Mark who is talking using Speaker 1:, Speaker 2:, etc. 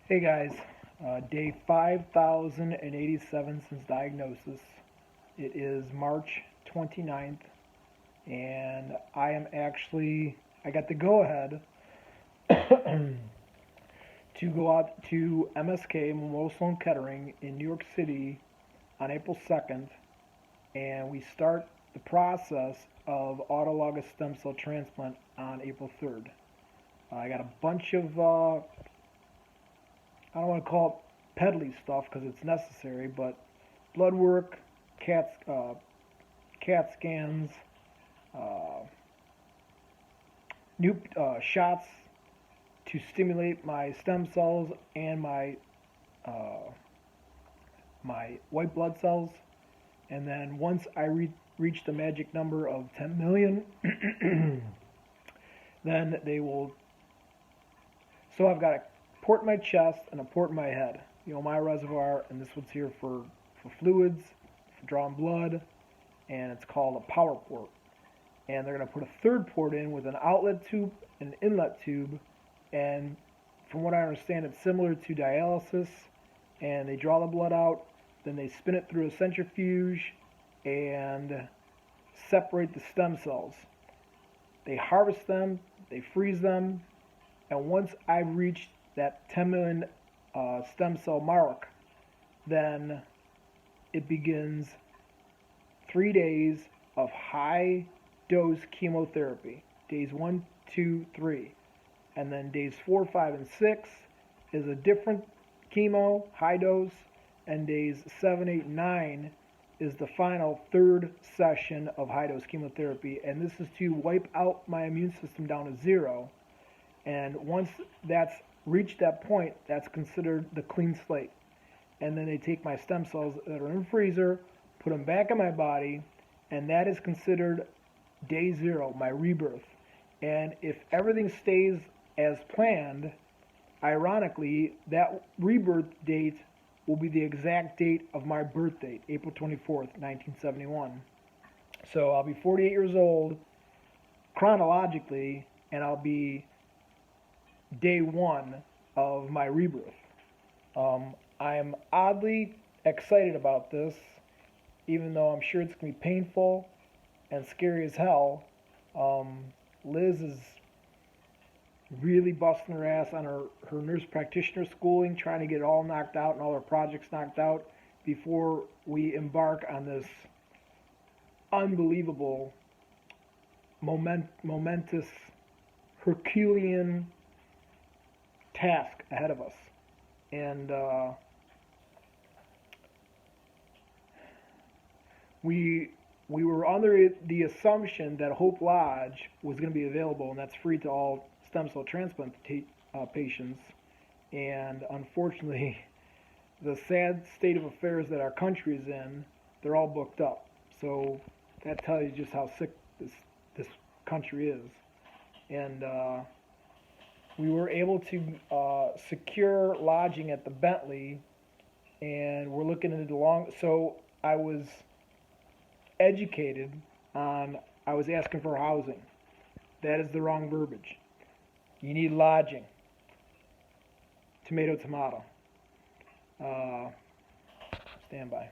Speaker 1: Hey guys, day 5087 since diagnosis. It is March 29th, and I got the go ahead to go out to MSK, Memorial Sloan Kettering, in New York City on April 2nd, and we start the process of autologous stem cell transplant on April 3rd. I got a bunch of I don't want to call it peddly stuff because it's necessary, but blood work, CAT scans, uh, new shots to stimulate my stem cells and uh, my white blood cells. And then once I reach the magic number of 10 million, then they will. So I've got a port in my chest and a port in my head. My reservoir, and this one's here for fluids, for drawing blood, and it's called a power port. And they're going to put a third port in with an outlet tube and an inlet tube. And from what I understand, it's similar to dialysis. And they draw the blood out, then they spin it through a centrifuge and separate the stem cells. They harvest them, they freeze them, and once I've reached that 10 million stem cell mark, then it begins 3 days of high dose chemotherapy. Days 1, 2, 3. And then days 4, 5, and 6 is a different chemo, high dose. And days 7, 8, and 9 is the final third session of high dose chemotherapy. And this is to wipe out my immune system down to zero. And once that's reached that point, that's considered the clean slate. And then they take my stem cells that are in the freezer, put them back in my body, and that is considered day zero, my rebirth. And if everything stays as planned, ironically, that rebirth date will be the exact date of my birth date, April 24th, 1971. So I'll be 48 years old chronologically, and I'll be day one of my rebirth. I'm oddly excited about this, even though I'm sure it's going to be painful and scary as hell. Liz is really busting her ass on her nurse practitioner schooling, trying to get it all knocked out and all her projects knocked out before we embark on this unbelievable, momentous, Herculean task ahead of us. And we were under the assumption that Hope Lodge was going to be available, and that's free to all stem cell transplant patients. And unfortunately, the sad state of affairs that our country is in, they're all booked up. So that tells you just how sick this country is. And we were able to secure lodging at the Bentley, and we're looking into the long. So I was educated on. I was asking for housing. That is the wrong verbiage. You need lodging. Tomato, tomato. Stand by.